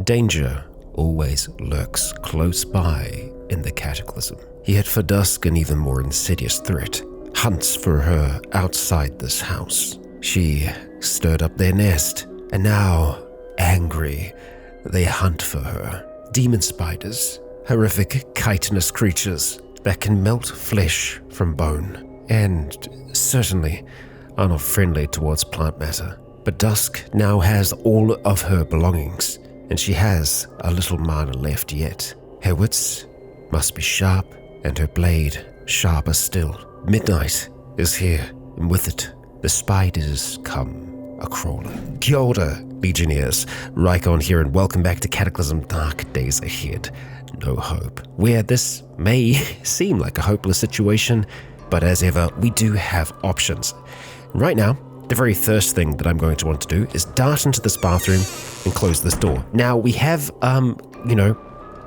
Danger always lurks close by in the Cataclysm. Yet for Dusk, an even more insidious threat hunts for her outside this house. She stirred up their nest, and now, angry, they hunt for her. Demon spiders, horrific chitinous creatures that can melt flesh from bone, and certainly are not friendly towards plant matter. But Dusk now has all of her belongings, and she has a little mana left yet. Her wits must be sharp, and her blade sharper still. Midnight is here, and with it, the spiders come a-crawling. Kia ora, Legionnaires. Rycon here, and welcome back to Cataclysm Dark Days Ahead. No hope. Where this may seem like a hopeless situation, but as ever, we do have options. Right now, the very first thing that I'm going to want to do is dart into this bathroom and close this door. Now, we have,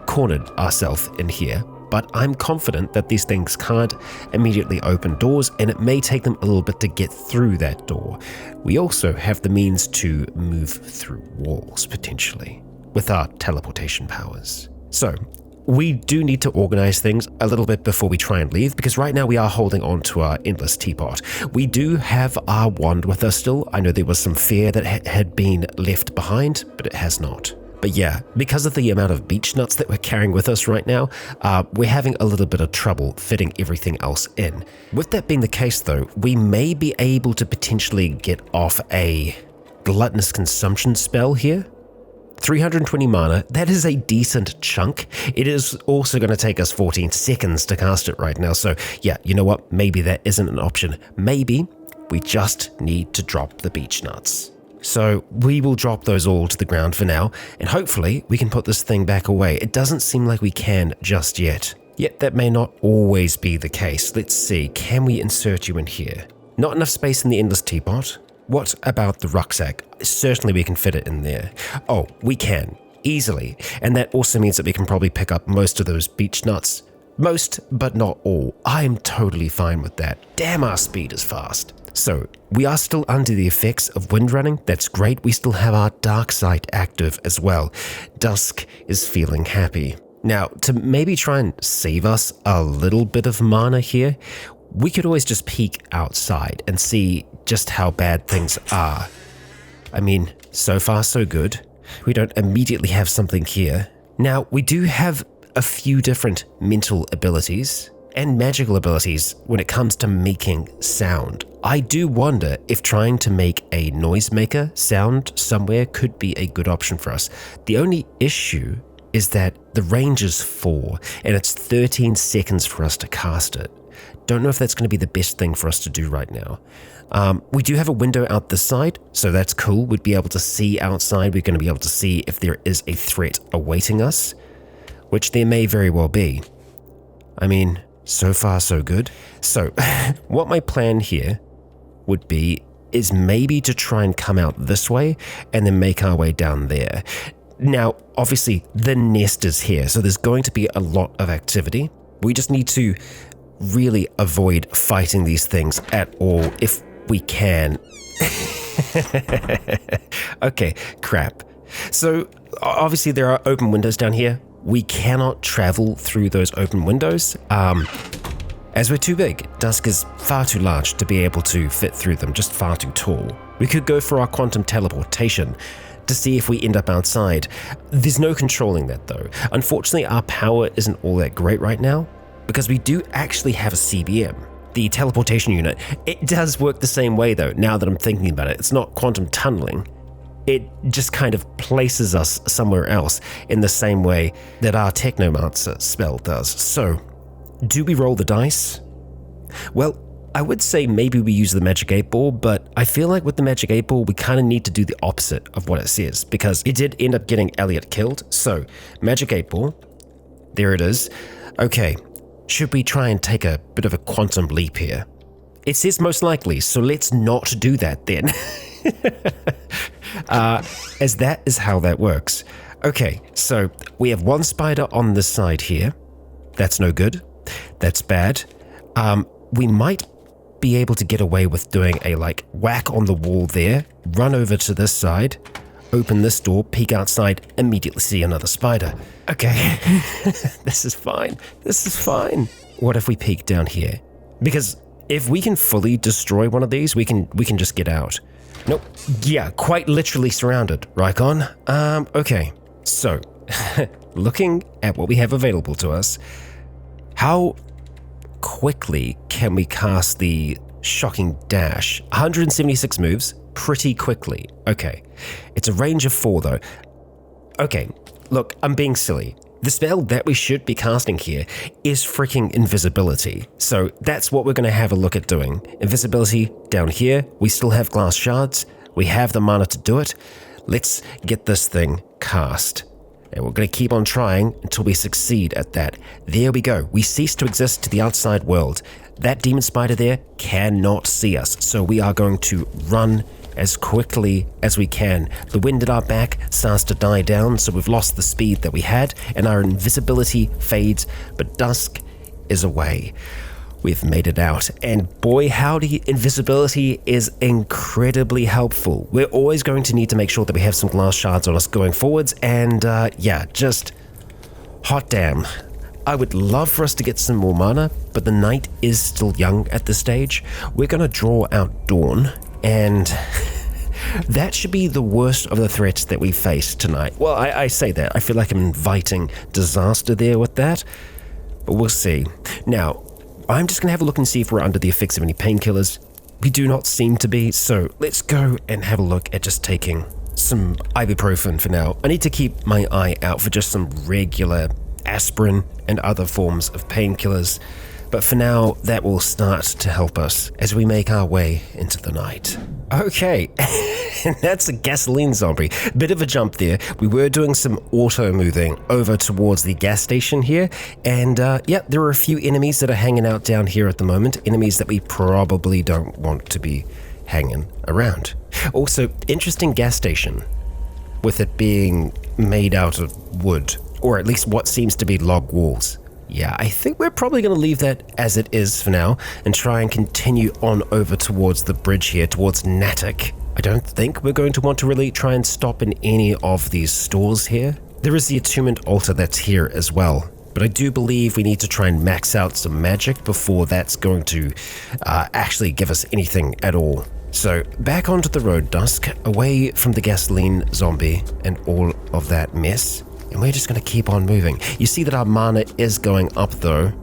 cornered ourselves in here, but I'm confident that these things can't immediately open doors, and it may take them a little bit to get through that door. We also have the means to move through walls, potentially, with our teleportation powers. So, we do need to organize things a little bit before we try and leave, because right now we are holding on to our endless teapot. We do have our wand with us still. I know there was some fear that had been left behind, but it has not. But yeah, because of the amount of beech nuts that we're carrying with us right now, we're having a little bit of trouble fitting everything else in. With that being the case though, we may be able to potentially get off a gluttonous consumption spell here. 320 mana, that is a decent chunk. It is also going to take us 14 seconds to cast it right now, so yeah, you know what, maybe that isn't an option. Maybe we just need to drop the beech nuts. So we will drop those all to the ground for now, and hopefully we can put this thing back away. It doesn't seem like we can just yet. Yet that may not always be the case. Let's see, can we insert you in here? Not enough space in the endless teapot. What about the rucksack? Certainly we can fit it in there. Oh, we can, easily. And that also means that we can probably pick up most of those beech nuts. Most, but not all. I am totally fine with that. Damn, our speed is fast. So, we are still under the effects of wind running. That's great. We still have our dark side active as well. Dusk is feeling happy. Now, to maybe try and save us a little bit of mana here, we could always just peek outside and see just how bad things are. I mean, so far so good. We don't immediately have something here. Now, we do have a few different mental abilities and magical abilities when it comes to making sound. I do wonder if trying to make a noisemaker sound somewhere could be a good option for us. The only issue is that the range is 4 and it's 13 seconds for us to cast it. Don't know if that's going to be the best thing for us to do right now. We do have a window out this side, so that's cool. We'd be able to see outside. We're going to be able to see if there is a threat awaiting us, which there may very well be. I mean, so far so good. So what my plan here would be is maybe to try and come out this way and then make our way down there. Now, obviously, the nest is here, so there's going to be a lot of activity. We just need to really avoid fighting these things at all if we can. Okay, crap. So obviously there are open windows down here. We cannot travel through those open windows as we're too big. Dusk is far too large to be able to fit through them, just far too tall. We could go for our quantum teleportation to see if we end up outside. There's no controlling that though. Unfortunately, our power isn't all that great right now, because we do actually have a CBM, the teleportation unit. It does work the same way though, now that I'm thinking about it. It's not quantum tunneling. It just kind of places us somewhere else in the same way that our Technomancer spell does. So, do we roll the dice? Well, I would say maybe we use the Magic 8 Ball, but I feel like with the Magic 8 Ball, we kind of need to do the opposite of what it says, because it did end up getting Elliot killed. So, Magic 8 Ball, there it is. Okay. Should we try and take a bit of a quantum leap here? It says most likely, so let's not do that then. As that is how that works. Okay, so we have one spider on this side here. That's no good. That's bad. We might be able to get away with doing a whack on the wall there, run over to this side, open this door, peek outside, immediately see another spider. Okay, this is fine. This is fine. What if we peek down here? Because if we can fully destroy one of these, we can just get out. Nope. Yeah, quite literally surrounded, Rycon. Okay. So, looking at what we have available to us, how quickly can we cast the shocking dash? 176 moves, pretty quickly. Okay. It's a range of 4 though. Okay, look, I'm being silly. The spell that we should be casting here is freaking invisibility. So that's what we're going to have a look at doing. Invisibility down here. We still have glass shards. We have the mana to do it. Let's get this thing cast. And we're going to keep on trying until we succeed at that. There we go. We cease to exist to the outside world. That demon spider there cannot see us. So we are going to run as quickly as we can. The wind at our back starts to die down, so we've lost the speed that we had, and our invisibility fades, but Dusk is away. We've made it out, and boy howdy, invisibility is incredibly helpful. We're always going to need to make sure that we have some glass shards on us going forwards, and yeah, just hot damn. I would love for us to get some more mana, but the night is still young at this stage. We're going to draw out Dawn, and that should be the worst of the threats that we face tonight. Well, I say that. I feel like I'm inviting disaster there with that, but we'll see. Now, I'm just going to have a look and see if we're under the effects of any painkillers. We do not seem to be, so let's go and have a look at just taking some ibuprofen for now. I need to keep my eye out for just some regular aspirin and other forms of painkillers. But for now, that will start to help us as we make our way into the night. Okay, that's a gasoline zombie. Bit of a jump there. We were doing some auto-moving over towards the gas station here. And yeah, there are a few enemies that are hanging out down here at the moment. Enemies that we probably don't want to be hanging around. Also, interesting gas station with it being made out of wood, or at least what seems to be log walls. Yeah, I think we're probably going to leave that as it is for now and try and continue on over towards the bridge here, towards Natic. I don't think we're going to want to really try and stop in any of these stores here. There is the attunement altar that's here as well, but I do believe we need to try and max out some magic before that's going to actually give us anything at all. So back onto the road, Dusk, away from the gasoline zombie and all of that mess. And we're just going to keep on moving. You see that our mana is going up though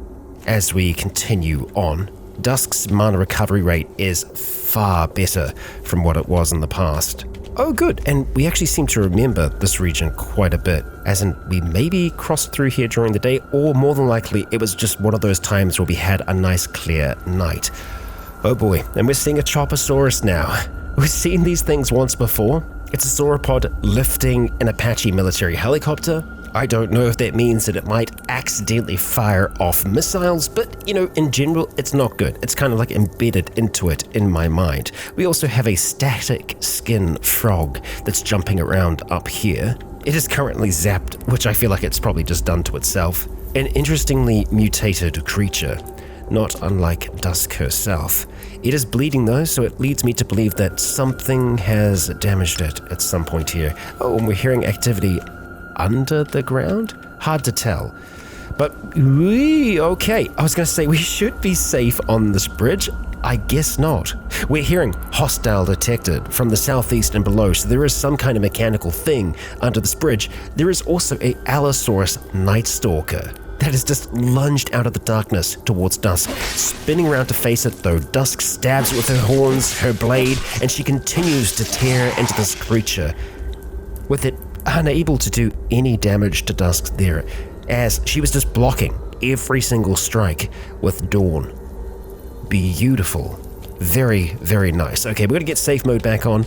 as we continue on. Dusk's mana recovery rate is far better from what it was in the past. Oh good, and we actually seem to remember this region quite a bit, as in we maybe crossed through here during the day, or more than likely it was just one of those times where we had a nice clear night. Oh boy, and we're seeing a Choppersaurus now. We've seen these things once before. It's a sauropod lifting an Apache military helicopter. I don't know if that means that it might accidentally fire off missiles, but, you know, in general, it's not good. It's kind of like embedded into it in my mind. We also have a static skin frog that's jumping around up here. It is currently zapped, which I feel like it's probably just done to itself. An interestingly mutated creature, not unlike Dusk herself. It is bleeding though, so it leads me to believe that something has damaged it at some point here. Oh, and we're hearing activity under the ground? Hard to tell. But, okay, I was going to say we should be safe on this bridge. I guess not. We're hearing hostile detected from the southeast and below, so there is some kind of mechanical thing under this bridge. There is also a Allosaurus Night Stalker that has just lunged out of the darkness towards Dusk. Spinning around to face it though, Dusk stabs it with her horns, her blade, and she continues to tear into this creature, with it unable to do any damage to Dusk there, as she was just blocking every single strike with Dawn. Beautiful. Very, very nice. Okay, we're going to get safe mode back on,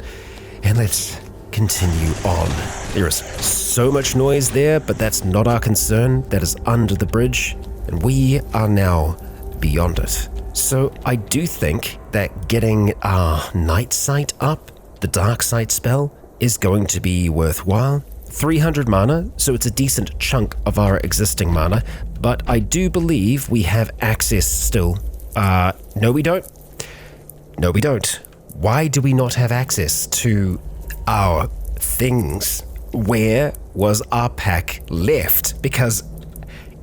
and let's continue on. There is so much noise there, but that's not our concern. That is under the bridge, and we are now beyond it. So I do think that getting our night sight up, the dark sight spell, is going to be worthwhile. 300 mana, so it's a decent chunk of our existing mana, but I do believe we have access still. No we don't. No we don't. Why do we not have access to our things. Where was our pack left? Because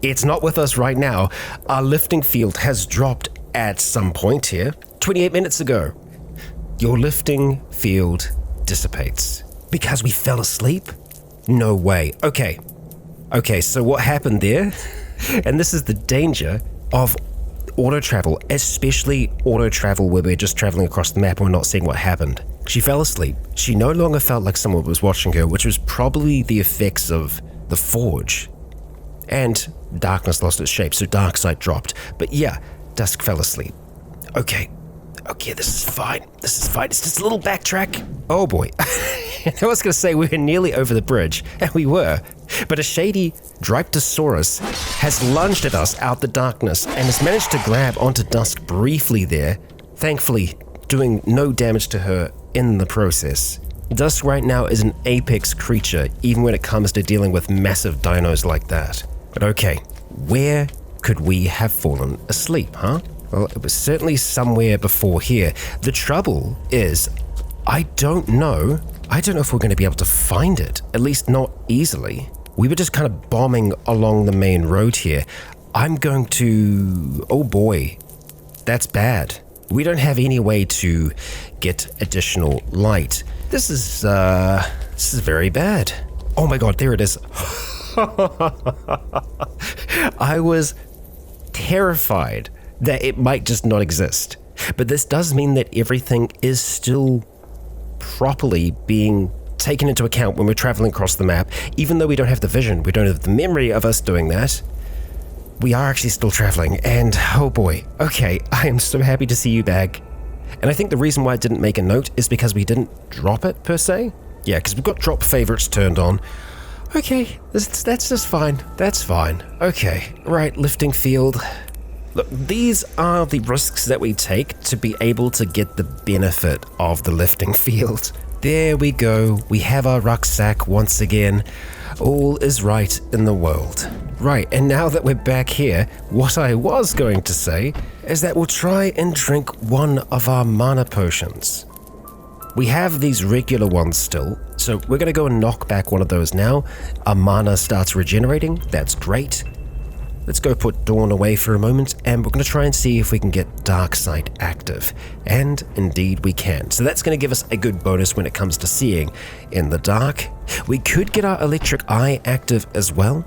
it's not with us right now. Our lifting field has dropped at some point here, 28 minutes ago. Your lifting field dissipates. Because we fell asleep? No way. Okay, so what happened there, and this is the danger of auto travel, especially auto travel where we're just traveling across the map and we're not seeing what happened. She fell asleep. She no longer felt like someone was watching her, which was probably the effects of the forge. And darkness lost its shape, so dark side dropped. But yeah, Dusk fell asleep. Okay, this is fine. It's just a little backtrack. Oh boy. I was going to say we were nearly over the bridge, and we were. But a shady Dryptosaurus has lunged at us out the darkness and has managed to grab onto Dusk briefly there, thankfully doing no damage to her in the process. Dusk right now is an apex creature, even when it comes to dealing with massive dinos like that. But okay, where could we have fallen asleep, huh? Well, it was certainly somewhere before here. The trouble is, I don't know if we're going to be able to find it, at least not easily. We were just kind of bombing along the main road here. I'm going to... Oh boy, that's bad. We don't have any way to get additional light. This is very bad. Oh my god, there it is. I was terrified that it might just not exist. But this does mean that everything is still properly being taken into account when we're traveling across the map. Even though we don't have the vision, we don't have the memory of us doing that, we are actually still traveling. And oh boy, okay, I am so happy to see you back. And I think the reason why I didn't make a note is because we didn't drop it per se. Yeah, because we've got drop favorites turned on. Okay, that's just fine. That's fine. Okay, right, lifting field. Look, these are the risks that we take to be able to get the benefit of the lifting field. There we go. We have our rucksack once again. All is right in the world. Right, and now that we're back here, what I was going to say is that we'll try and drink one of our mana potions. We have these regular ones still, so we're going to go and knock back one of those now. Our mana starts regenerating. That's great. Let's go put Dawn away for a moment, and we're going to try and see if we can get Dark Sight active. And indeed we can. So that's going to give us a good bonus when it comes to seeing in the dark. We could get our Electric Eye active as well.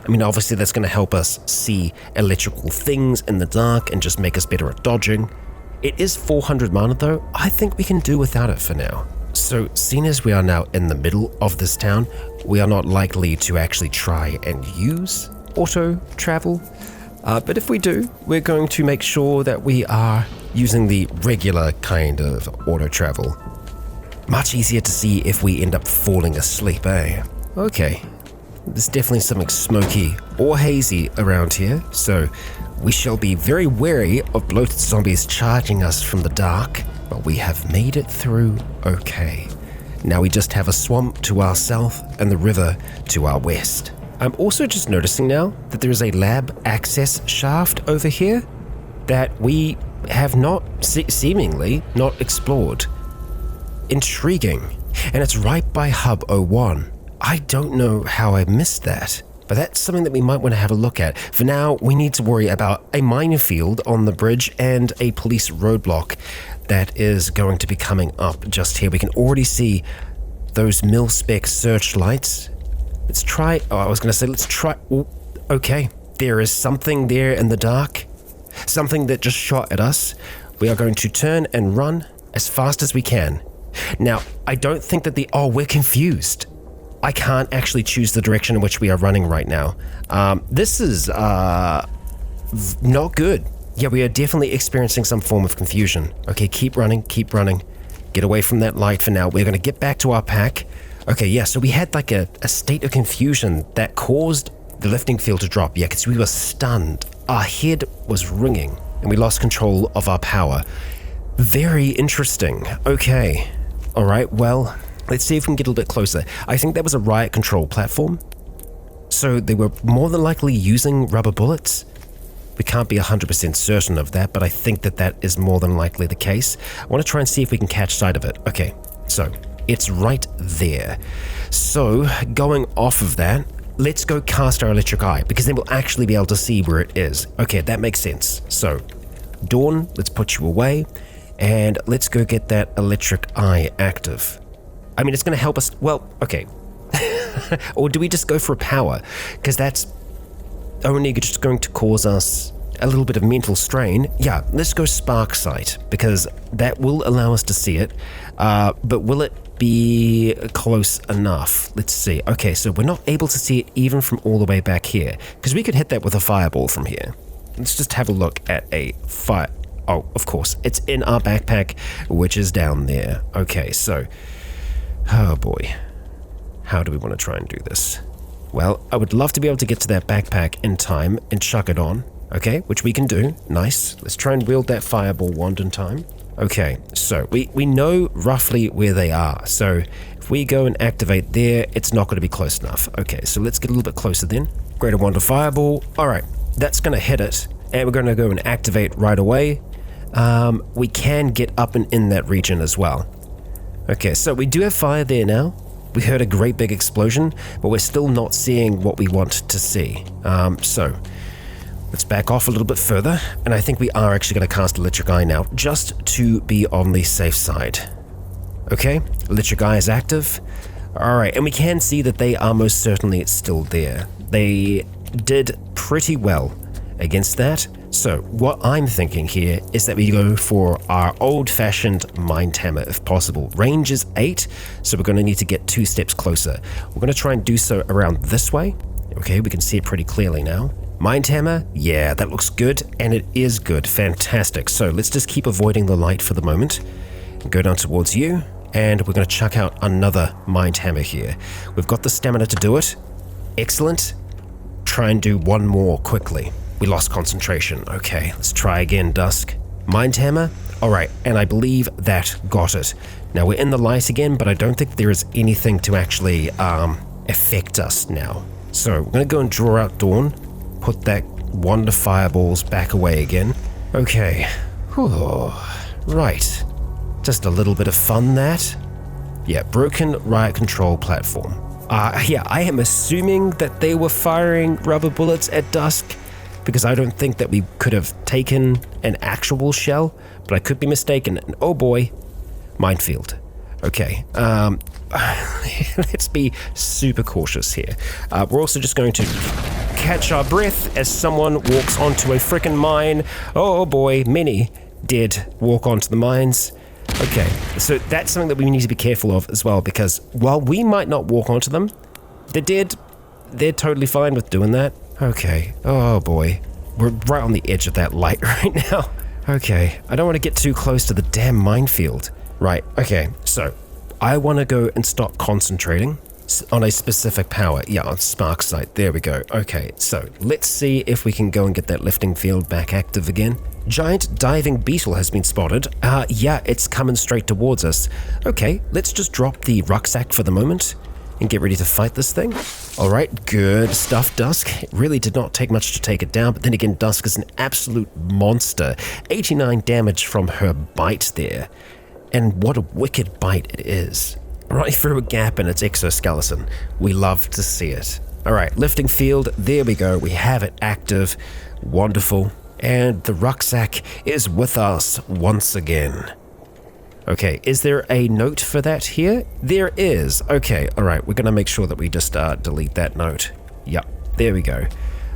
I mean, obviously that's going to help us see electrical things in the dark and just make us better at dodging. It is 400 mana though. I think we can do without it for now. So, seeing as we are now in the middle of this town, we are not likely to actually try and use auto travel, but if we do, we're going to make sure that we are using the regular kind of auto travel. Much easier to see if we end up falling asleep, eh? Okay, there's definitely something smoky or hazy around here, so we shall be very wary of bloated zombies charging us from the dark, but we have made it through okay. Now we just have a swamp to our south and the river to our west. I'm also just noticing now that there is a lab access shaft over here that we have not, seemingly not explored. Intriguing. And it's right by Hub 01. I don't know how I missed that, but that's something that we might want to have a look at. For now, we need to worry about a minefield on the bridge and a police roadblock that is going to be coming up just here. We can already see those mil-spec searchlights. Let's try, okay, there is something there in the dark, something that just shot at us. We are going to turn and run as fast as we can. Now, I don't think that we're confused. I can't actually choose the direction in which we are running right now. This is, not good. Yeah, we are definitely experiencing some form of confusion. Okay, keep running. Get away from that light for now. We're going to get back to our pack. Okay, yeah, so we had like a state of confusion that caused the lifting field to drop. Yeah, because we were stunned. Our head was ringing, and we lost control of our power. Very interesting. Okay. All right, well, let's see if we can get a little bit closer. I think that was a riot control platform. So they were more than likely using rubber bullets. We can't be 100% certain of that, but I think that is more than likely the case. I want to try and see if we can catch sight of it. Okay, so It's right there. So, going off of that, let's go cast our electric eye, because then we'll actually be able to see where it is. Okay, that makes sense. So, Dawn, let's put you away, and let's go get that electric eye active. I mean, it's going to help us. Well, okay. Or do we just go for a power? Because that's only just going to cause us a little bit of mental strain. Yeah, let's go Spark Sight, because that will allow us to see it. But will it be close enough? Let's see. Okay, so we're not able to see it even from all the way back here, because we could hit that with a fireball from here. Let's just have a look at a fire. Oh, of course, it's in our backpack, which is down there. Okay, so, oh boy, how do we want to try and do this? Well, I would love to be able to get to that backpack in time and chuck it on. Okay, which we can do. Nice. Let's try and wield that fireball wand in time. Okay, so we know roughly where they are. So if we go and activate there, it's not going to be close enough. Okay, so let's get a little bit closer then. Greater wand of fireball. All right, that's going to hit it. And we're going to go and activate right away. We can get up and in that region as well. Okay, so we do have fire there now. We heard a great big explosion, but we're still not seeing what we want to see. So let's back off a little bit further, and I think we are actually going to cast Electric Eye now, just to be on the safe side. Okay, Electric Eye is active. Alright, and we can see that they are most certainly still there. They did pretty well against that. So what I'm thinking here is that we go for our old-fashioned Mind Hammer if possible. Range is 8, so we're going to need to get 2 steps closer. We're going to try and do so around this way. Okay, we can see it pretty clearly now. Mind Hammer, yeah, that looks good, and it is good, fantastic. So let's just keep avoiding the light for the moment, and go down towards you, and we're going to chuck out another Mind Hammer here. We've got the stamina to do it. Excellent. Try and do one more quickly. We lost concentration. Okay, let's try again, Dusk. Mind Hammer, alright, and I believe that got it. Now we're in the light again, but I don't think there is anything to actually affect us now. So we're going to go and draw out Dawn. Put that wand of fireballs back away again. Okay. Whew. Right. Just a little bit of fun, that. Yeah, broken riot control platform. Yeah, I am assuming that they were firing rubber bullets at Dusk, because I don't think that we could have taken an actual shell, but I could be mistaken. And oh boy, minefield. Okay, let's be super cautious here. We're also just going to catch our breath as someone walks onto a frickin' mine. Oh boy, many did walk onto the mines. Okay, so that's something that we need to be careful of as well, because while we might not walk onto them, they're totally fine with doing that. Okay, oh boy, we're right on the edge of that light right now. Okay, I don't want to get too close to the damn minefield. Right, okay, so I want to go and stop concentrating on a specific power. Yeah, on Spark Sight, there we go. Okay, so let's see if we can go and get that lifting field back active again. Giant diving beetle has been spotted. Yeah, it's coming straight towards us. Okay, let's just drop the rucksack for the moment and get ready to fight this thing. All right, good stuff, Dusk. It really did not take much to take it down, but then again, Dusk is an absolute monster. 89 damage from her bite there. And what a wicked bite it is. Right through a gap in its exoskeleton. We love to see it. All right, lifting field, there we go. We have it active. Wonderful. And the rucksack is with us once again. Okay, is there a note for that here? There is. Okay, all right, we're going to make sure that we just delete that note. Yep, there we go.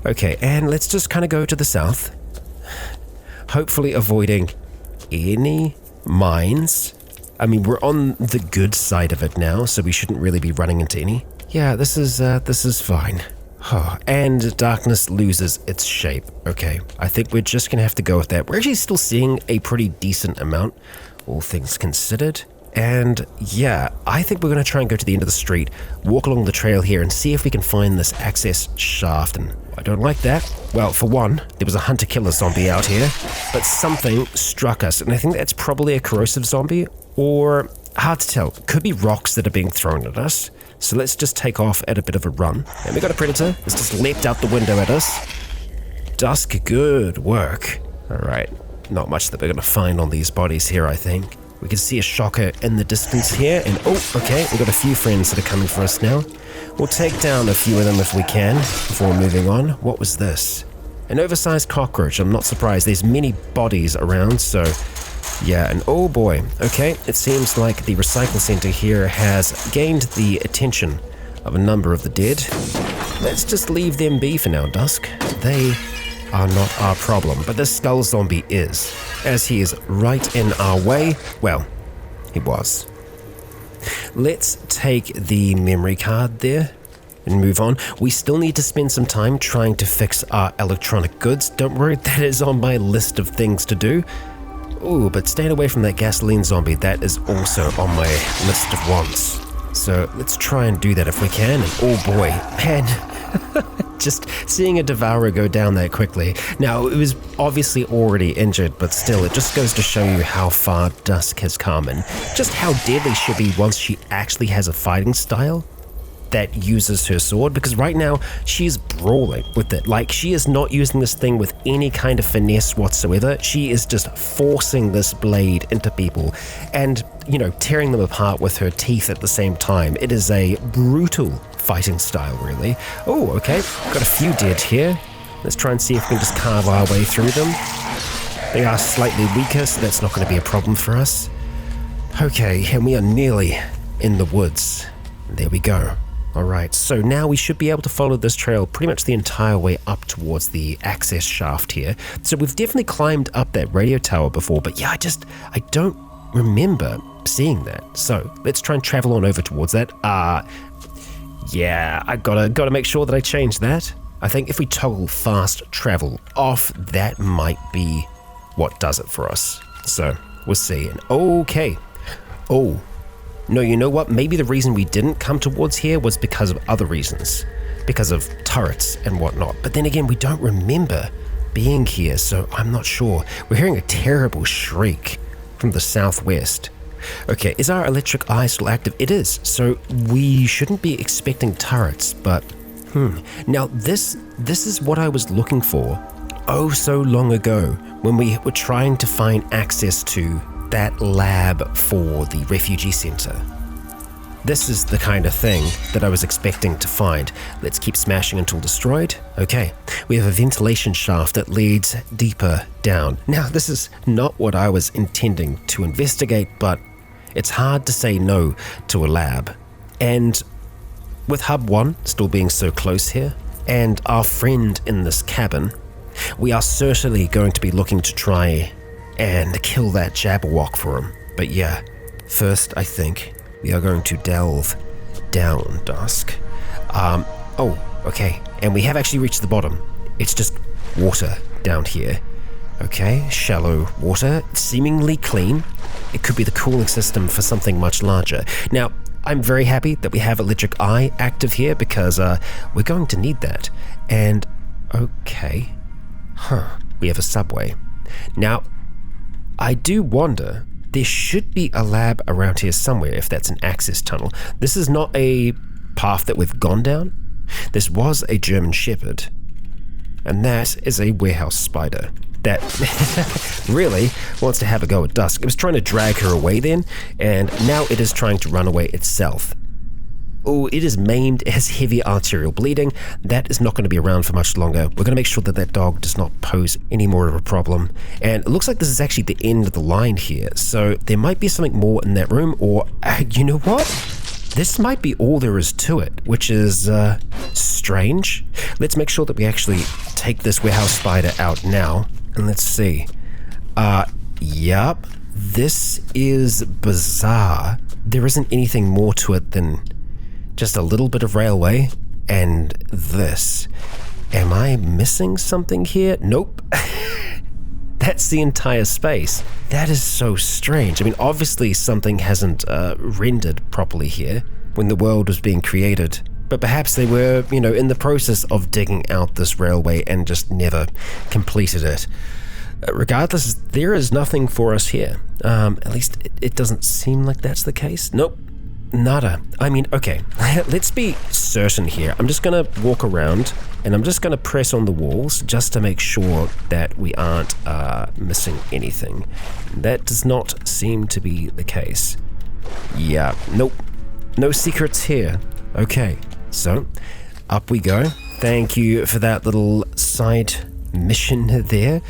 Okay, and let's just kind of go to the south. Hopefully avoiding any mines. I mean, we're on the good side of it now, so we shouldn't really be running into any. Yeah, this is fine. Oh, and darkness loses its shape. Okay, I think we're just gonna have to go with that. We're actually still seeing a pretty decent amount, all things considered. And yeah, I think we're gonna try and go to the end of the street, walk along the trail here and see if we can find this access shaft. And I don't like that. Well, for one, there was a hunter-killer zombie out here, but something struck us, and I think that's probably a corrosive zombie, or hard to tell. Could be rocks that are being thrown at us. So let's just take off at a bit of a run. And we got a predator that's just leapt out the window at us. Dusk, good work. All right, not much that we're gonna find on these bodies here, I think. We can see a shocker in the distance here, and oh, okay, we've got a few friends that are coming for us now. We'll take down a few of them if we can, before moving on. What was this? An oversized cockroach. I'm not surprised. There's many bodies around, so yeah, and oh boy. Okay, it seems like the recycle center here has gained the attention of a number of the dead. Let's just leave them be for now, Dusk. They are not our problem, but this skull zombie is, as he is right in our way. Well, he was. Let's take the memory card there and move on. We still need to spend some time trying to fix our electronic goods. Don't worry, that is on my list of things to do. Ooh, but staying away from that gasoline zombie, that is also on my list of wants. So let's try and do that if we can. And oh boy, man, just seeing a devourer go down that quickly. Now, it was obviously already injured, but still, it just goes to show you how far Dusk has come and just how deadly she'll be once she actually has a fighting style that uses her sword, because right now she's brawling with it. Like, she is not using this thing with any kind of finesse whatsoever. She is just forcing this blade into people and, you know, tearing them apart with her teeth at the same time. It is a brutal fighting style, really. Oh, okay, got a few dead here. Let's try and see if we can just carve our way through them. They are slightly weaker, so that's not going to be a problem for us. Okay, and we are nearly in the woods. There we go. Alright, so now we should be able to follow this trail pretty much the entire way up towards the access shaft here. So we've definitely climbed up that radio tower before, but yeah, I don't remember seeing that. So let's try and travel on over towards that. Yeah, I gotta make sure that I change that. I think if we toggle fast travel off, that might be what does it for us. So we'll see. And okay. Oh. No, you know what? Maybe the reason we didn't come towards here was because of other reasons. Because of turrets and whatnot. But then again, we don't remember being here, so I'm not sure. We're hearing a terrible shriek from the southwest. Okay, is our electric eye still active? It is, so we shouldn't be expecting turrets, but Now, this is what I was looking for oh so long ago when we were trying to find access to that lab for the refugee center. This is the kind of thing that I was expecting to find. Let's keep smashing until destroyed. Okay, we have a ventilation shaft that leads deeper down. Now, this is not what I was intending to investigate, but it's hard to say no to a lab. And with Hub 1 still being so close here, and our friend in this cabin, we are certainly going to be looking to try and kill that jabberwock for him. But yeah, first I think we are going to delve down, Dusk. Oh, okay, and we have actually reached the bottom. It's just water down here. Okay, shallow water, seemingly clean. It could be the cooling system for something much larger. Now, I'm very happy that we have Electric Eye active here because we're going to need that. And, okay, we have a subway. Now, I do wonder, there should be a lab around here somewhere if that's an access tunnel. This is not a path that we've gone down. This was a German Shepherd, and that is a warehouse spider that really wants to have a go at Dusk. It was trying to drag her away then, and now it is trying to run away itself. Oh, it is maimed, it has heavy arterial bleeding. That is not going to be around for much longer. We're going to make sure that that dog does not pose any more of a problem. And it looks like this is actually the end of the line here, so there might be something more in that room, or you know what? This might be all there is to it, which is strange. Let's make sure that we actually take this warehouse spider out now. And let's see. Yup. This is bizarre. There isn't anything more to it than just a little bit of railway and this. Am I missing something here? Nope. That's the entire space. That is so strange. I mean, obviously something hasn't rendered properly here when the world was being created. But perhaps they were, in the process of digging out this railway and just never completed it. Regardless, there is nothing for us here. At least it doesn't seem like that's the case. Nope. nada. I mean, okay, let's be certain here. I'm just gonna walk around and I'm just gonna press on the walls just to make sure that we aren't missing anything. That does not seem to be the case. Yeah, nope, no secrets here. Okay, so up we go. Thank you for that little side mission there.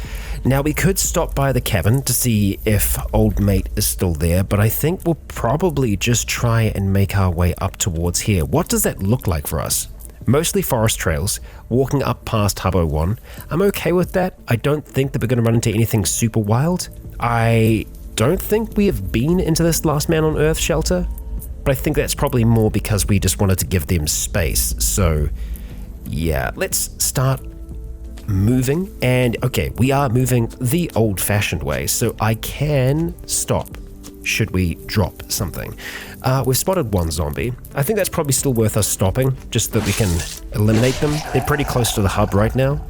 Now we could stop by the cabin to see if old mate is still there, but I think we'll probably just try and make our way up towards here. What does that look like for us? Mostly forest trails, walking up past Hub 01. I'm okay with that. I don't think that we're going to run into anything super wild. I don't think we have been into this Last Man on Earth shelter, but I think that's probably more because we just wanted to give them space. So yeah, let's start moving. And okay, we are moving the old-fashioned way, so I can stop should we drop something. We've spotted one zombie. I think that's probably still worth us stopping, just that we can eliminate them. They're pretty close to the hub right now,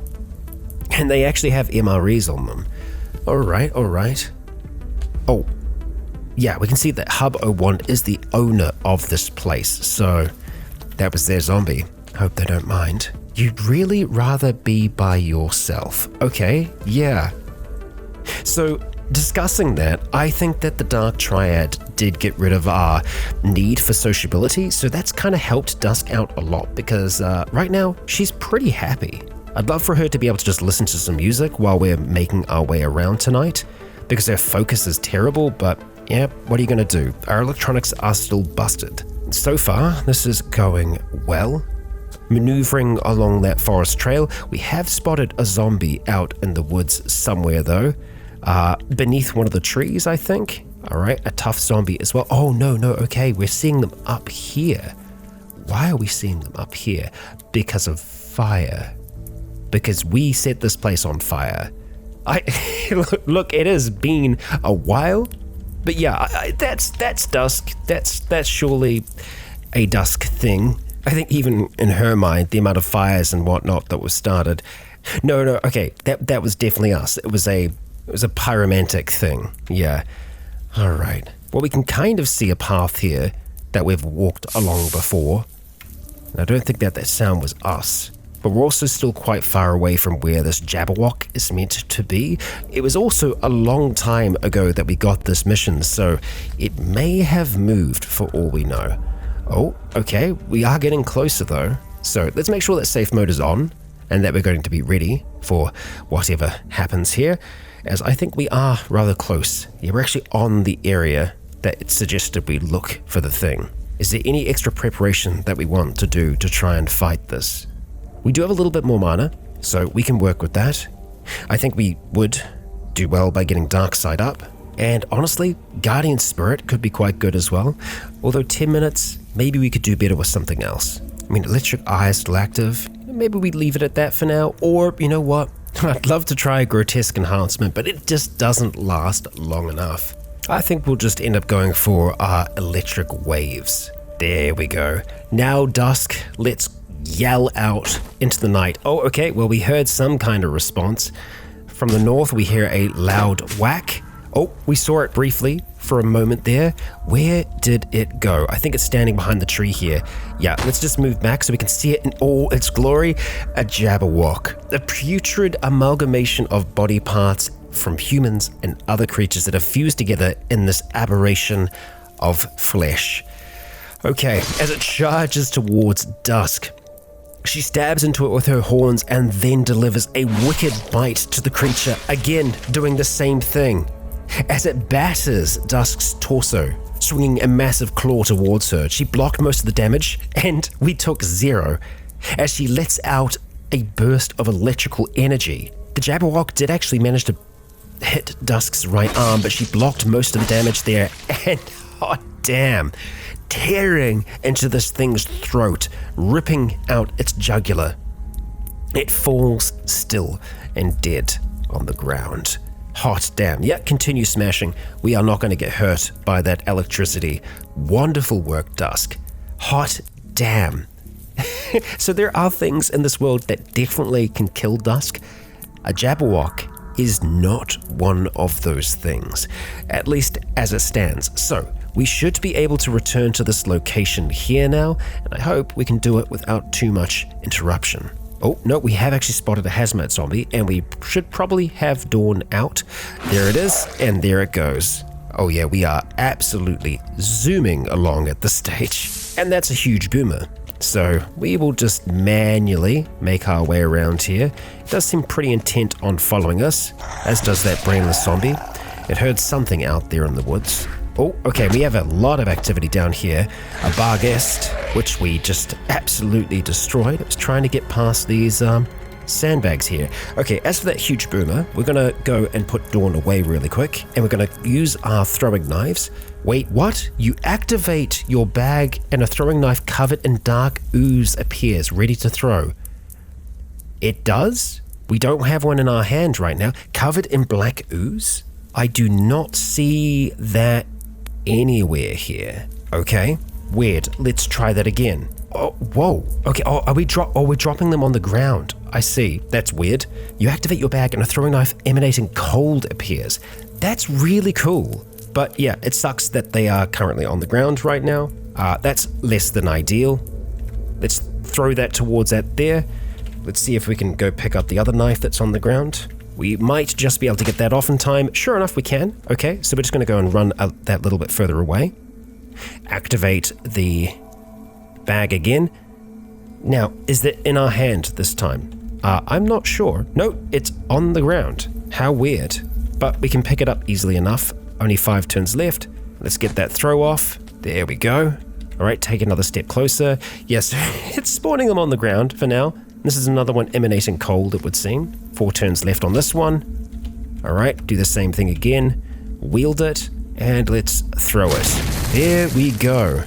and they actually have MREs on them. Alright. Oh, yeah, we can see that Hub 01 is the owner of this place, so that was their zombie. Hope they don't mind. You'd really rather be by yourself. Okay, yeah. So, discussing that, I think that the Dark Triad did get rid of our need for sociability, so that's kind of helped Dusk out a lot because right now, she's pretty happy. I'd love for her to be able to just listen to some music while we're making our way around tonight, because her focus is terrible, but yeah, what are you going to do? Our electronics are still busted. So far, this is going well. Maneuvering along that forest trail, we have spotted a zombie out in the woods somewhere though. Beneath one of the trees, I think. Alright, a tough zombie as well. Oh no, okay, we're seeing them up here. Why are we seeing them up here? Because of fire. Because we set this place on fire. Look, it has been a while, but yeah, that's Dusk. That's surely a Dusk thing. I think even in her mind, the amount of fires and whatnot that was started. No, okay, that was definitely us. It was a pyromantic thing. Yeah. All right. Well, we can kind of see a path here that we've walked along before. I don't think that sound was us, but we're also still quite far away from where this jabberwock is meant to be. It was also a long time ago that we got this mission, so it may have moved for all we know. Oh, okay, we are getting closer though. So let's make sure that safe mode is on and that we're going to be ready for whatever happens here, as I think we are rather close. Yeah, we're actually on the area that it suggested we look for the thing. Is there any extra preparation that we want to do to try and fight this? We do have a little bit more mana, so we can work with that. I think we would do well by getting Dark Side up. And honestly, Guardian Spirit could be quite good as well. Although 10 minutes, maybe we could do better with something else. I mean, Electric Eye is still active. Maybe we leave it at that for now. Or, you know what? I'd love to try a Grotesque Enhancement, but it just doesn't last long enough. I think we'll just end up going for our Electric Waves. There we go. Now, Dusk, let's yell out into the night. Oh, okay, well, we heard some kind of response. From the north, we hear a loud whack. Oh, we saw it briefly for a moment there. Where did it go? I think it's standing behind the tree here. Yeah, let's just move back so we can see it in all its glory. A jabberwock, a putrid amalgamation of body parts from humans and other creatures that are fused together in this aberration of flesh. Okay, as it charges towards Dusk, she stabs into it with her horns and then delivers a wicked bite to the creature, again doing the same thing. As it batters Dusk's torso, swinging a massive claw towards her, she blocked most of the damage, and we took 0, as she lets out a burst of electrical energy. The Jabberwock did actually manage to hit Dusk's right arm, but she blocked most of the damage there, and hot damn, tearing into this thing's throat, ripping out its jugular. It falls still and dead on the ground. Hot damn. Yeah, continue smashing. We are not going to get hurt by that electricity. Wonderful work, Dusk. Hot damn. So there are things in this world that definitely can kill Dusk. A Jabberwock is not one of those things, at least as it stands. So We should be able to return to this location here now, and I hope we can do it without too much interruption. Oh, no, we have actually spotted a hazmat zombie, and we should probably have Dawn out. There it is, and there it goes. Oh yeah, we are absolutely zooming along at this stage. And that's a huge boomer. So we will just manually make our way around here. It does seem pretty intent on following us, as does that brainless zombie. It heard something out there in the woods. Oh, okay, we have a lot of activity down here. A Barghest, which we just absolutely destroyed. It was trying to get past these sandbags here. Okay, as for that huge boomer, we're gonna go and put Dawn away really quick, and we're gonna use our throwing knives. Wait, what? You activate your bag and a throwing knife covered in dark ooze appears, ready to throw. It does? We don't have one in our hand right now. Covered in black ooze? I do not see that anywhere here. Okay, weird. Let's try that again. Oh, whoa. Okay, we're dropping them on the ground. I see. That's weird. You activate your bag and a throwing knife emanating cold appears. That's really cool. But yeah, it sucks that they are currently on the ground right now. That's less than ideal. Let's throw that towards that there. Let's see if we can go pick up the other knife that's on the ground. We might just be able to get that off in time. Sure enough, we can. Okay, so we're just going to go and run that little bit further away. Activate the bag again. Now, is that in our hand this time? I'm not sure. No, it's on the ground. How weird. But we can pick it up easily enough. Only 5 turns left. Let's get that throw off. There we go. All right, take another step closer. Yes, it's spawning them on the ground for now. This is another one emanating cold, it would seem. 4 turns left on this one. All right, do the same thing again. Wield it, and let's throw it. There we go.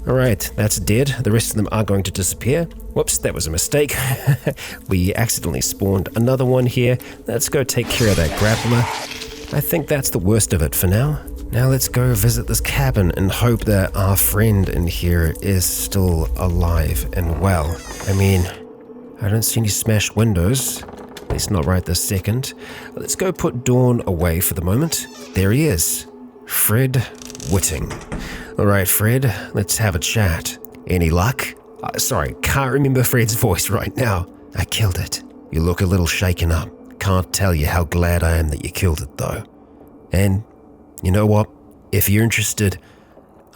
All right, that's dead. The rest of them are going to disappear. Whoops, that was a mistake. We accidentally spawned another one here. Let's go take care of that grappler. I think that's the worst of it for now. Now let's go visit this cabin and hope that our friend in here is still alive and well. I mean, I don't see any smashed windows, at least not right this second. Let's go put Dawn away for the moment. There he is, Fred Whitting. All right, Fred, let's have a chat. Any luck? Sorry, can't remember Fred's voice right now. I killed it. You look a little shaken up. Can't tell you how glad I am that you killed it, though. And you know what? If you're interested,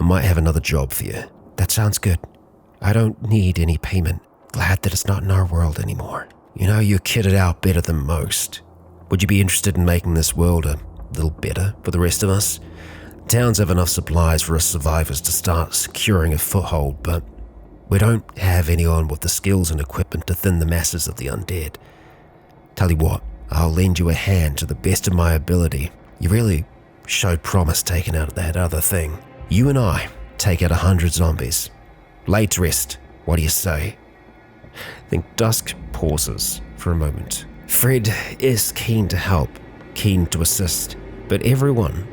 I might have another job for you. That sounds good. I don't need any payment. Glad that it's not in our world anymore. You know, you're kitted out better than most. Would you be interested in making this world a little better for the rest of us? Towns have enough supplies for us survivors to start securing a foothold, but we don't have anyone with the skills and equipment to thin the masses of the undead. Tell you what, I'll lend you a hand to the best of my ability. You really showed promise taking out that other thing. You and I take out 100 zombies. Lay to rest, what do you say? I think Dusk pauses for a moment. Fred is keen to help, keen to assist, but everyone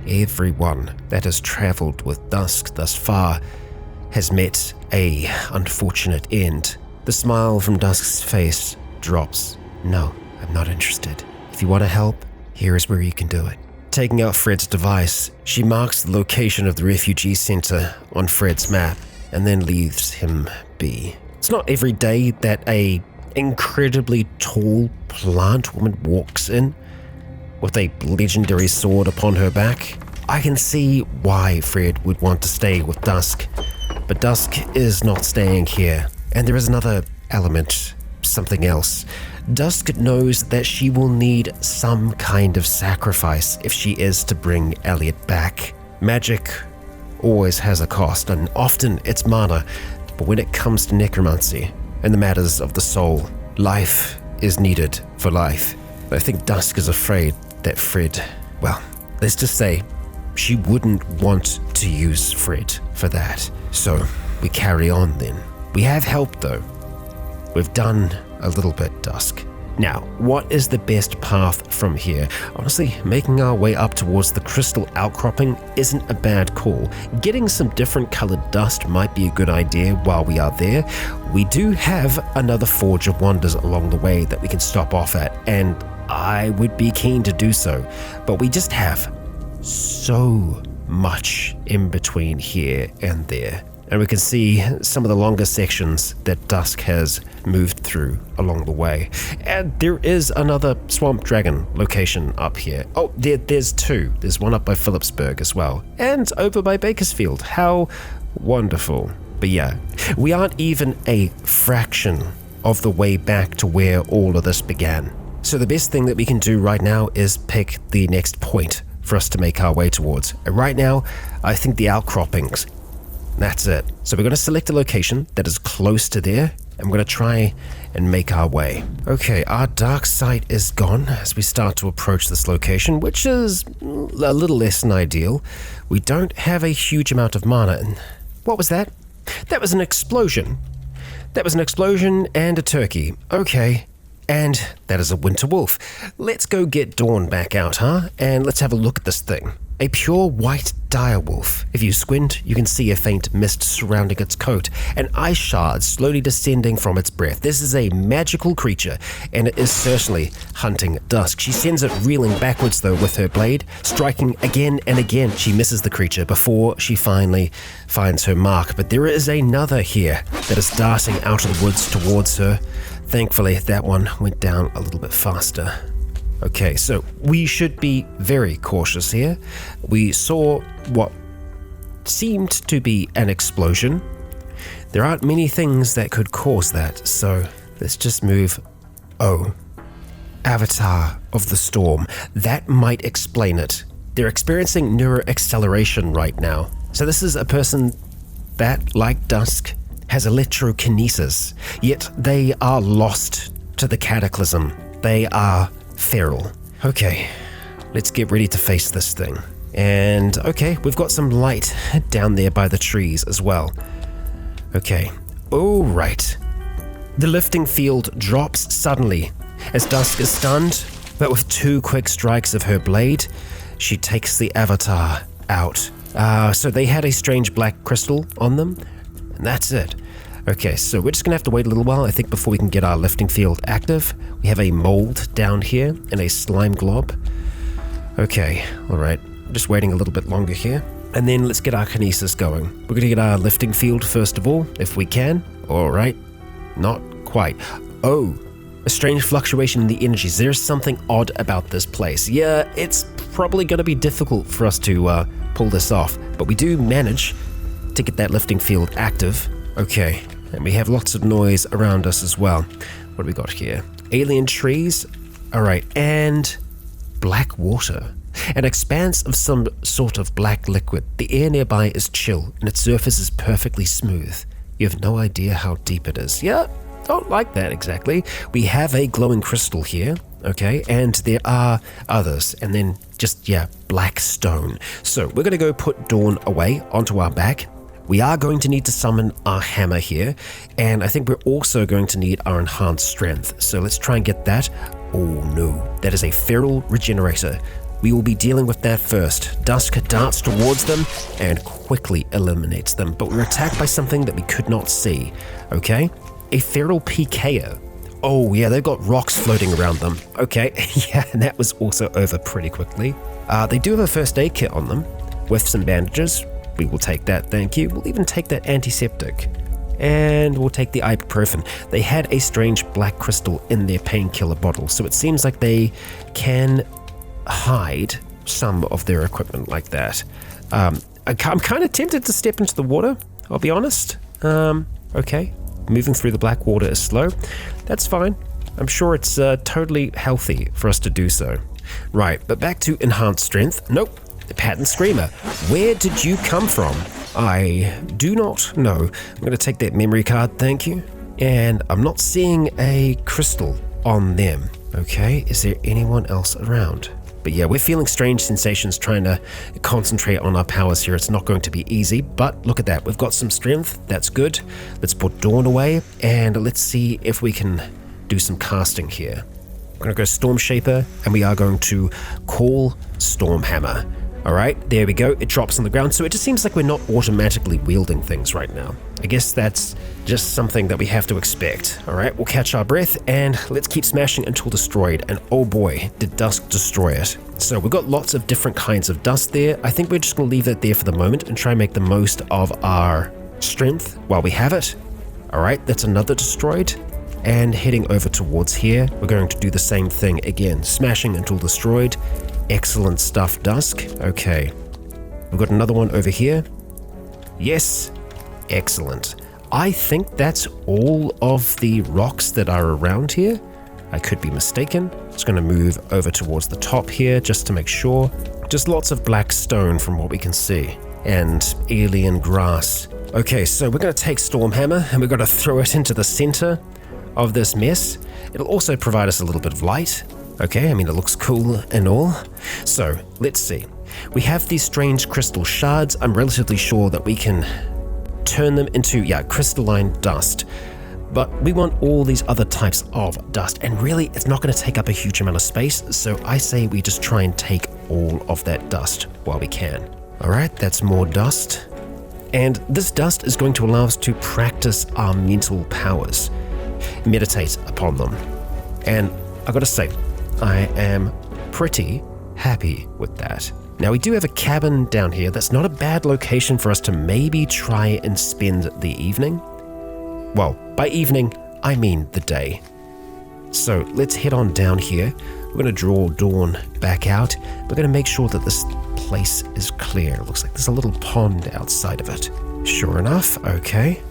that has traveled with Dusk thus far has met a unfortunate end. The smile from Dusk's face drops. No, I'm not interested. If you want to help, here is where you can do it. Taking out Fred's device, she marks the location of the refugee center on Fred's map and then leaves him be. It's not every day that a incredibly tall plant woman walks in with a legendary sword upon her back. I can see why Fred would want to stay with Dusk, but Dusk is not staying here. And there is another element, something else. Dusk knows that she will need some kind of sacrifice if she is to bring Elliot back. Magic always has a cost, and often it's mana, but when it comes to necromancy and the matters of the soul, life is needed for life. I think Dusk is afraid that Fred, well, let's just say she wouldn't want to use Fred for that. So we carry on then. We have help though. We've done a little bit, Dusk. Now, what is the best path from here? Honestly, making our way up towards the crystal outcropping isn't a bad call. Getting some different colored dust might be a good idea while we are there. We do have another Forge of Wonders along the way that we can stop off at, and I would be keen to do so. But we just have so much in between here and there. And we can see some of the longer sections that Dusk has moved through along the way. And there is another swamp dragon location up here. Oh, there's two. There's one up by Phillipsburg as well. And over by Bakersfield. How wonderful. But yeah, we aren't even a fraction of the way back to where all of this began. So the best thing that we can do right now is pick the next point for us to make our way towards. And right now, I think the outcroppings. That's it. So we're going to select a location that is close to there, and we're going to try and make our way. Okay, our dark sight is gone as we start to approach this location, which is a little less than ideal. We don't have a huge amount of mana. And what was that? That was an explosion. That was an explosion and a turkey. Okay. And that is a winter wolf. Let's go get Dawn back out, huh? And let's have a look at this thing. A pure white direwolf. If you squint, you can see a faint mist surrounding its coat, and ice shards slowly descending from its breath. This is a magical creature, and it is certainly hunting Dusk. She sends it reeling backwards, though, with her blade, striking again and again. She misses the creature before she finally finds her mark. But there is another here that is darting out of the woods towards her. Thankfully, that one went down a little bit faster. Okay, so we should be very cautious here. We saw what seemed to be an explosion. There aren't many things that could cause that, so let's just move. Oh, Avatar of the Storm. That might explain it. They're experiencing neuroacceleration right now. So this is a person that, like Dusk, has electrokinesis, yet they are lost to the Cataclysm. They are feral. Okay, let's get ready to face this thing. And okay, we've got some light down there by the trees as well. Okay, all right. The lifting field drops suddenly as Dusk is stunned, but with two quick strikes of her blade, she takes the avatar out. So they had a strange black crystal on them, and that's it. Okay, so we're just gonna have to wait a little while, I think, before we can get our lifting field active. We have a mold down here and a slime glob. Okay, all right, just waiting a little bit longer here. And then let's get our kinesis going. We're gonna get our lifting field first of all, if we can. All right, not quite. Oh, a strange fluctuation in the energies. There's something odd about this place. Yeah, it's probably gonna be difficult for us to pull this off, but we do manage to get that lifting field active. Okay, and we have lots of noise around us as well. What do we got here? Alien trees. All right, and black water. An expanse of some sort of black liquid. The air nearby is chill, and its surface is perfectly smooth. You have no idea how deep it is. Yeah, don't like that exactly. We have a glowing crystal here, okay, and there are others, and then just, yeah, black stone. So we're going to go put Dawn away onto our back. We are going to need to summon our hammer here, and I think we're also going to need our enhanced strength. So let's try and get that. Oh no, that is a feral regenerator. We will be dealing with that first. Dusk darts towards them and quickly eliminates them, but we're attacked by something that we could not see, okay? A feral PKer. Oh yeah, they've got rocks floating around them. Okay, yeah, and that was also over pretty quickly. They do have a first aid kit on them with some bandages. We will take that, thank you. We'll even take that antiseptic. And we'll take the ibuprofen. They had a strange black crystal in their painkiller bottle, so it seems like they can hide some of their equipment like that. I'm kind of tempted to step into the water, I'll be honest. Okay, moving through the black water is slow. That's fine. I'm sure it's totally healthy for us to do so. Right, but back to enhanced strength. Nope. The pattern screamer. Where did you come from? I do not know. I'm going to take that memory card, thank you. And I'm not seeing a crystal on them. Okay, is there anyone else around? But yeah, we're feeling strange sensations trying to concentrate on our powers here. It's not going to be easy, but look at that. We've got some strength. That's good. Let's put Dawn away, and let's see if we can do some casting here. We're going to go Storm Shaper, and we are going to call Storm Hammer. All right, there we go. It drops on the ground, so it just seems like we're not automatically wielding things right now. I guess that's just something that we have to expect. All right, we'll catch our breath, and let's keep smashing until destroyed. And oh boy, did Dusk destroy it. So we've got lots of different kinds of dust there. I think we're just going to leave that there for the moment and try and make the most of our strength while we have it. Alright, that's another destroyed. And heading over towards here, we're going to do the same thing again. Smashing until destroyed. Excellent stuff, Dusk. Okay. We've got another one over here. Yes. Excellent. I think that's all of the rocks that are around here. I could be mistaken. Just going to move over towards the top here just to make sure. Just lots of black stone from what we can see. And alien grass. Okay, so we're going to take Stormhammer and we're going to throw it into the center of this mess. It'll also provide us a little bit of light. Okay, I mean, it looks cool and all. So, let's see. We have these strange crystal shards. I'm relatively sure that we can turn them into, crystalline dust. But we want all these other types of dust, and really, it's not going to take up a huge amount of space, so I say we just try and take all of that dust while we can. Alright, that's more dust. And this dust is going to allow us to practice our mental powers, meditate upon them. And I gotta say, I am pretty happy with that. Now we do have a cabin down here. That's not a bad location for us to maybe try and spend the evening. Well, by evening, I mean the day. So let's head on down here. We're going to draw dawn back out. We're going to make sure that this place is clear. It looks like there's a little pond outside of it. Sure enough, okay.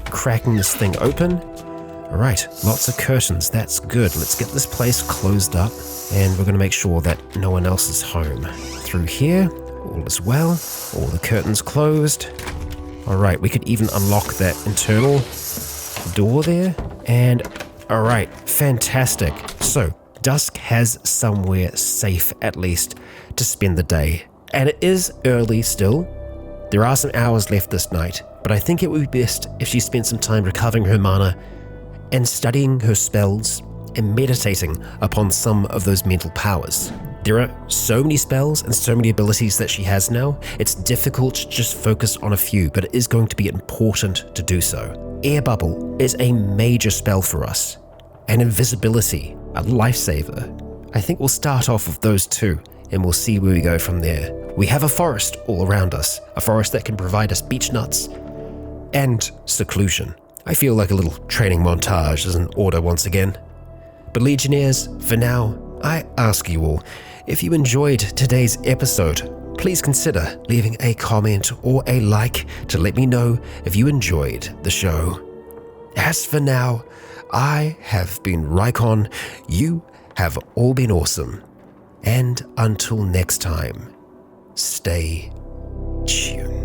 Cracking this thing open. All right, lots of curtains. That's good. Let's get this place closed up. And we're going to make sure that no one else is home. Through here, all is well. All the curtains closed. All right, we could even unlock that internal door there. And all right, fantastic. So Dusk has somewhere safe, at least, to spend the day. And it is early still. There are some hours left this night, but I think it would be best if she spent some time recovering her mana and studying her spells and meditating upon some of those mental powers. There are so many spells and so many abilities that she has now, it's difficult to just focus on a few, but it is going to be important to do so. Air Bubble is a major spell for us, and Invisibility, a lifesaver. I think we'll start off with those two, and we'll see where we go from there. We have a forest all around us, a forest that can provide us beech nuts and seclusion. I feel like a little training montage is in order once again. But Legionnaires, for now, I ask you all, if you enjoyed today's episode, please consider leaving a comment or a like to let me know if you enjoyed the show. As for now, I have been Rycon, you have all been awesome, and until next time, stay tuned.